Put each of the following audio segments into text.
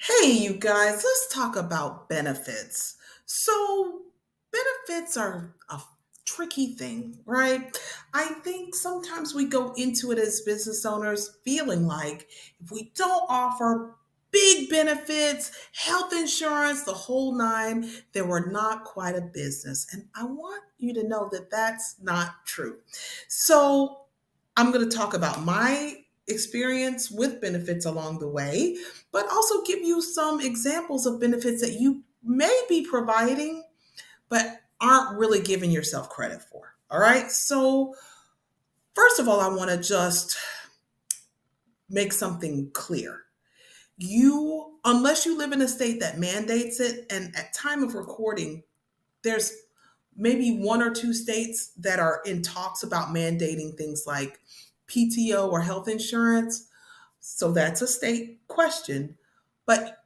Hey, you guys, let's talk about benefits. So, benefits are a tricky thing, right? I think sometimes we go into it as business owners feeling like if we don't offer big benefits, health insurance, the whole nine, then we're not quite a business. And I want you to know that that's not true. So, I'm going to talk about my experience with benefits along the way, but also give you some examples of benefits that you may be providing, but aren't really giving yourself credit for. All right. So, first of all, I want to just make something clear. Unless you live in a state that mandates it, and at time of recording, there's maybe one or two states that are in talks about mandating things like PTO or health insurance. So that's a state question. But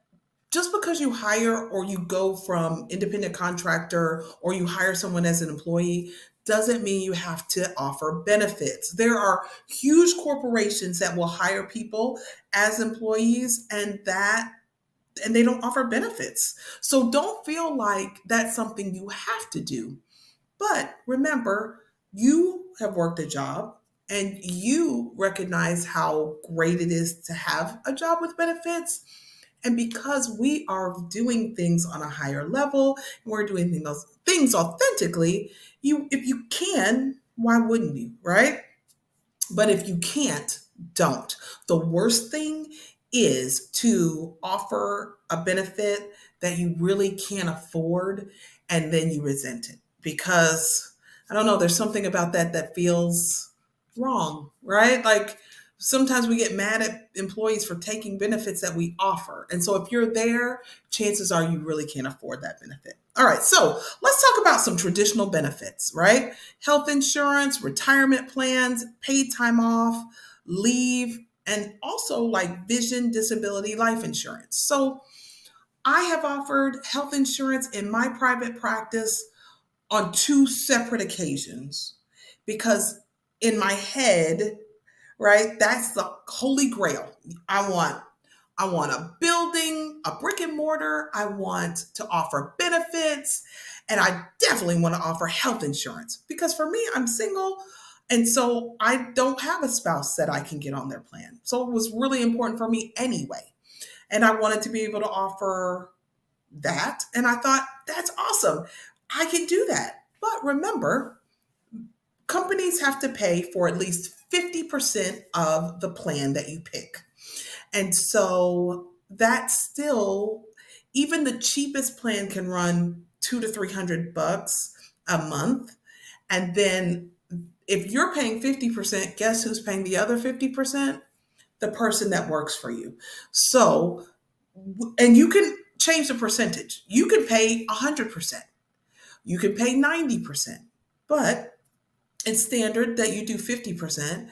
just because you hire or you go from independent contractor or you hire someone as an employee doesn't mean you have to offer benefits. There are huge corporations that will hire people as employees and they don't offer benefits. So don't feel like that's something you have to do. But remember, you have worked a job and you recognize how great it is to have a job with benefits. And because we are doing things on a higher level, and we're doing things authentically, if you can, why wouldn't you, right? But if you can't, don't. The worst thing is to offer a benefit that you really can't afford and then you resent it because I don't know, there's something about that feels wrong, right? Like sometimes we get mad at employees for taking benefits that we offer. And so if you're there, chances are you really can't afford that benefit. All right, so let's talk about some traditional benefits, right? Health insurance, retirement plans, paid time off, leave, and also like vision, disability, life insurance. So I have offered health insurance in my private practice on two separate occasions because in my head, right, that's the holy grail. I want I want a building, a brick and mortar. I want to offer benefits. And I definitely want to offer health insurance because for me, I'm single. And so I don't have a spouse that I can get on their plan. So it was really important for me anyway. And I wanted to be able to offer that. And I thought, that's awesome. I can do that. But remember, companies have to pay for at least 50% of the plan that you pick. And so that's still, even the cheapest plan can run 2 to 300 bucks a month. And then if you're paying 50%, guess who's paying the other 50%? The person that works for you. So, and you can change the percentage. You could pay 100%. You could pay 90%. But it's standard that you do 50%.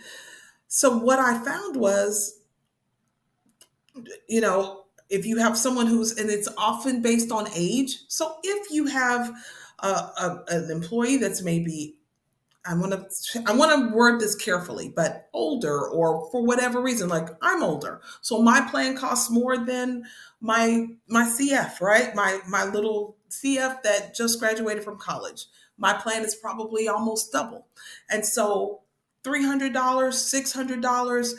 So what I found was, if you have someone and it's often based on age. So if you have an employee that's maybe, I want to word this carefully, but older or for whatever reason, like I'm older, so my plan costs more than my CF, right? My little CF that just graduated from college. My plan is probably almost double, and so $300, $600,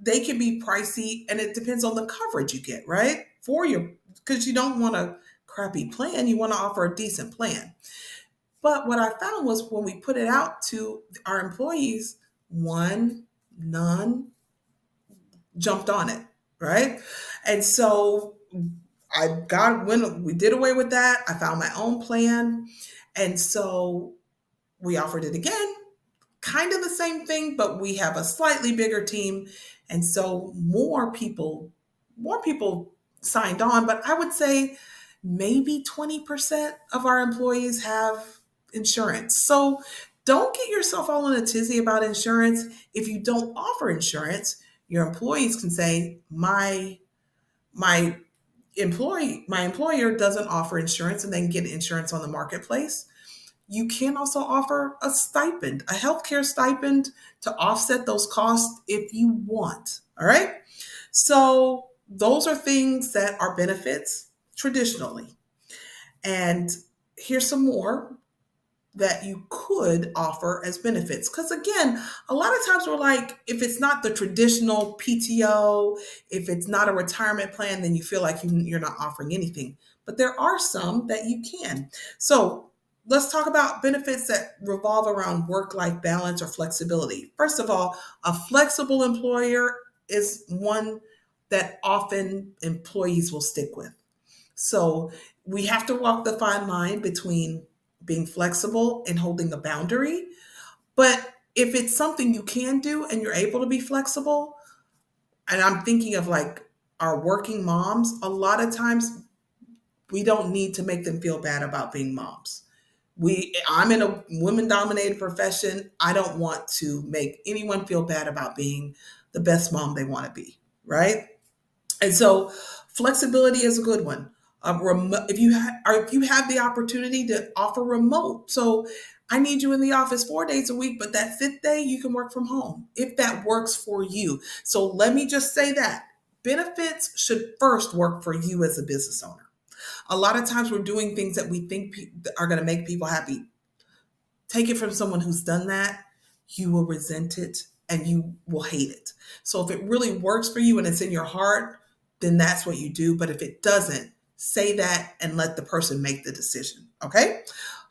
they can be pricey, and it depends on the coverage you get, right? Because you don't want a crappy plan, you want to offer a decent plan. But what I found was when we put it out to our employees, none jumped on it, right? And so when we did away with that, I found my own plan. And so we offered it again, kind of the same thing, but we have a slightly bigger team. And so more people signed on, but I would say maybe 20% of our employees have insurance. So don't get yourself all in a tizzy about insurance. If you don't offer insurance, your employees can say, my my employer doesn't offer insurance, and then get insurance on the marketplace. You can also offer a stipend, a healthcare stipend to offset those costs if you want. All right. So those are things that are benefits traditionally. And here's some more that you could offer as benefits. Because again, a lot of times we're like, if it's not the traditional PTO, if it's not a retirement plan, then you feel like you're not offering anything. But there are some that you can. So let's talk about benefits that revolve around work life balance or flexibility. First of all, a flexible employer is one that often employees will stick with. So we have to walk the fine line between being flexible and holding a boundary. But if it's something you can do and you're able to be flexible, and I'm thinking of like our working moms, a lot of times we don't need to make them feel bad about being moms. I'm in a women dominated profession. I don't want to make anyone feel bad about being the best mom they want to be, right? And so flexibility is a good one. If you have the opportunity to offer remote, so I need you in the office 4 days a week, but that fifth day you can work from home if that works for you. So let me just say that benefits should first work for you as a business owner. A lot of times we're doing things that we think are going to make people happy. Take it from someone who's done that, you will resent it and you will hate it. So if it really works for you and it's in your heart, then that's what you do. But if it doesn't, say that and let the person make the decision. Okay.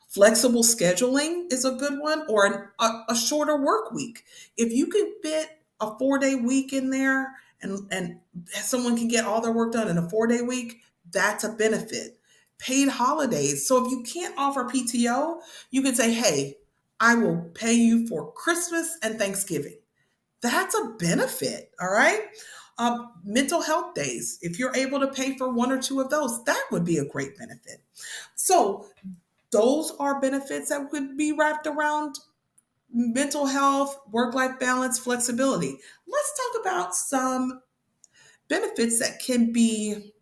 Flexible scheduling is a good one, or a shorter work week. If you can fit a 4 day week in there and someone can get all their work done in a 4 day week, that's a benefit. Paid holidays. So if you can't offer PTO, you can say, hey, I will pay you for Christmas and Thanksgiving. That's a benefit. All right. Mental health days. If you're able to pay for one or two of those, that would be a great benefit. So those are benefits that would be wrapped around mental health, work life balance, flexibility. Let's talk about some benefits that can be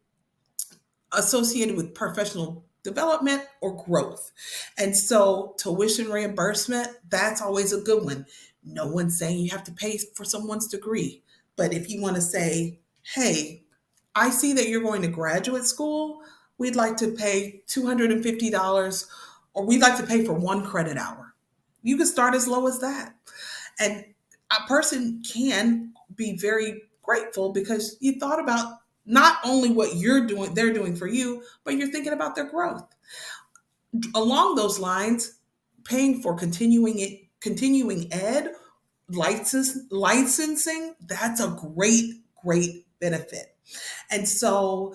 associated with professional development or growth. And so, tuition reimbursement, that's always a good one. No one's saying you have to pay for someone's degree. But if you want to say, hey, I see that you're going to graduate school, we'd like to pay $250, or we'd like to pay for one credit hour. You can start as low as that. And a person can be very grateful because you thought about not only what they're doing for you, but you're thinking about their growth. Along those lines, paying for continuing ed, licensing, that's a great benefit. And so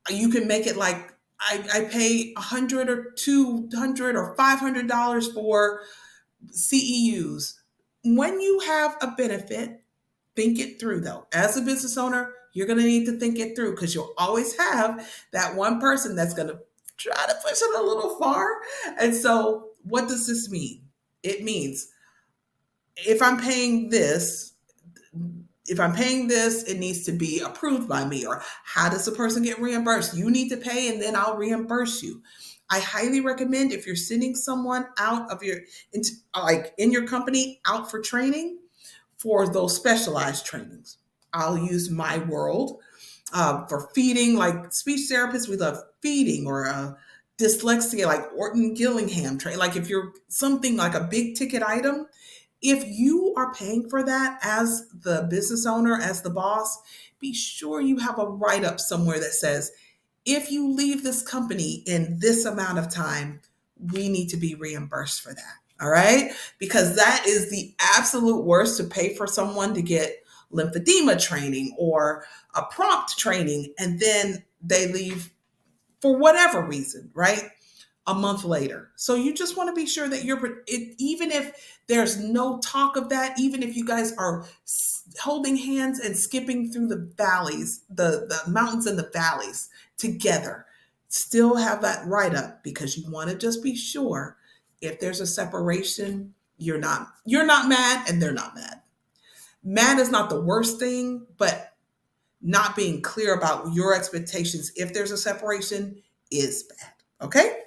you can make it like I pay 100 or 200 or $500 for CEUs. When you have a benefit, think it through though. As a business owner, you're going to need to think it through because you'll always have that one person that's going to try to push it a little far. And so, what does this mean? It means if I'm paying this, it needs to be approved by me. Or how does the person get reimbursed? You need to pay and then I'll reimburse you. I highly recommend if you're sending someone out of in your company out for training, for those specialized trainings. I'll use My World for feeding, like speech therapists, we love feeding, or dyslexia, like Orton Gillingham train. Like if you're something like a big ticket item, if you are paying for that as the business owner, as the boss, be sure you have a write up somewhere that says, if you leave this company in this amount of time, we need to be reimbursed for that. All right. Because that is the absolute worst, to pay for someone to get lymphedema training or a prompt training, and then they leave for whatever reason, right? A month later. So you just want to be sure that even if there's no talk of that, even if you guys are holding hands and skipping through the valleys, the mountains and the valleys together, still have that write up, because you want to just be sure if there's a separation, you're not mad and they're not mad. Mad is not the worst thing, but not being clear about your expectations if there's a separation is bad. Okay?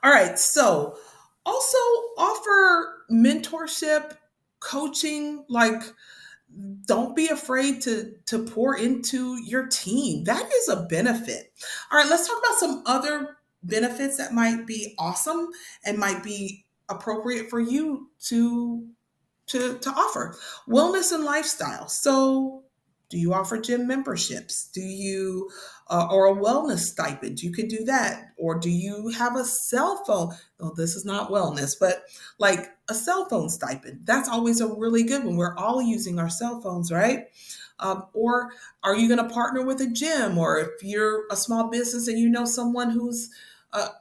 All right. So also offer mentorship, coaching, like Don't be afraid to pour into your team. That is a benefit. All right, let's talk about some other benefits that might be awesome and might be appropriate for you to offer. Wellness and lifestyle. So, do you offer gym memberships? Do you, or a wellness stipend? You can do that. Or do you have a cell phone? Oh, this is not wellness, but like a cell phone stipend. That's always a really good one. We're all using our cell phones, right? Or are you going to partner with a gym? Or if you're a small business and you know someone who's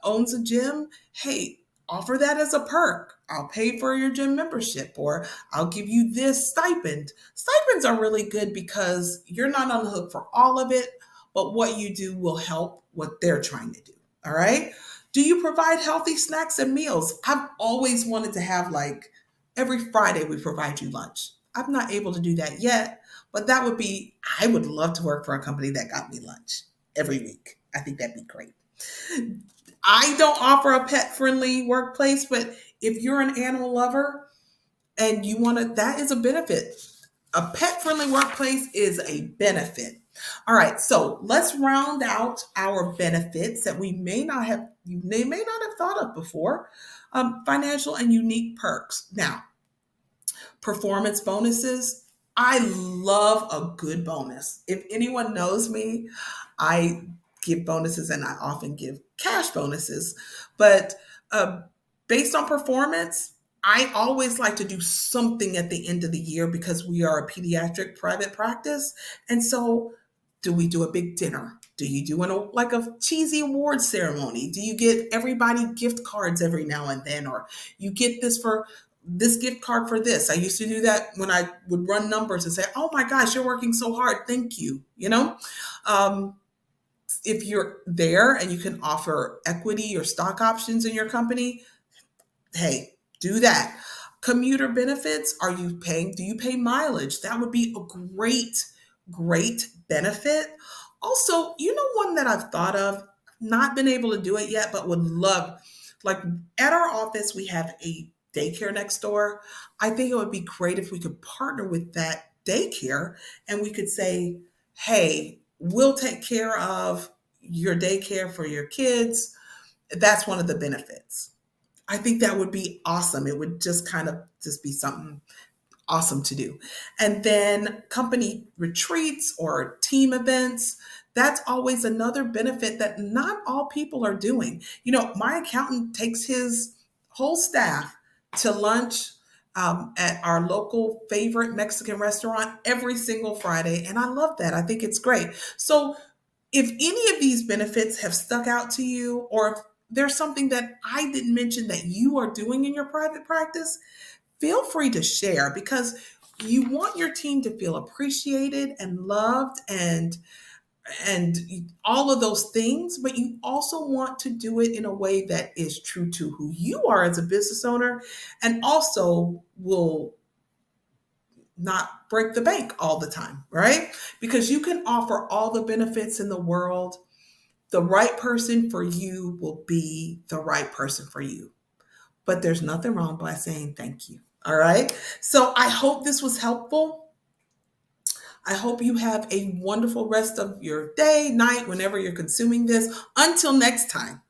owns a gym, hey, offer that as a perk. I'll pay for your gym membership, or I'll give you this stipend. Stipends are really good because you're not on the hook for all of it, but what you do will help what they're trying to do. All right. Do you provide healthy snacks and meals? I've always wanted to have like every Friday we provide you lunch. I'm not able to do that yet, but that would be, I would love to work for a company that got me lunch every week. I think that'd be great. I don't offer a pet friendly workplace, but if you're an animal lover and you want to, that is a benefit. A pet friendly workplace is a benefit. All right, so let's round out our benefits that you may not have thought of before. Financial and unique perks. Now, performance bonuses. I love a good bonus. If anyone knows me, I give bonuses and I often give cash bonuses. But uh, based on performance, I always like to do something at the end of the year because we are a pediatric private practice. And so, do we do a big dinner? Do you do like a cheesy award ceremony? Do you get everybody gift cards every now and then? Or you get this gift card for this. I used to do that when I would run numbers and say, "Oh my gosh, you're working so hard. Thank you." Um, if you're there and you can offer equity or stock options in your company, hey, do that. Commuter benefits, are you paying? Do you pay mileage? That would be a great benefit. Also, one that I've thought of, not been able to do it yet, but would love, like at our office, we have a daycare next door. I think it would be great if we could partner with that daycare and we could say, hey, we'll take care of your daycare for your kids. That's one of the benefits. I think that would be awesome. It would just kind of just be something awesome to do. And then company retreats or team events, that's always another benefit that not all people are doing. My accountant takes his whole staff to lunch at our local favorite Mexican restaurant every single Friday. And I love that. I think it's great. So if any of these benefits have stuck out to you, or if there's something that I didn't mention that you are doing in your private practice, feel free to share because you want your team to feel appreciated and loved and all of those things, but you also want to do it in a way that is true to who you are as a business owner and also will not break the bank all the time, right? Because you can offer all the benefits in the world. The right person for you will be the right person for you. But there's nothing wrong by saying thank you. All right. So I hope this was helpful. I hope you have a wonderful rest of your day, night, whenever you're consuming this. Until next time.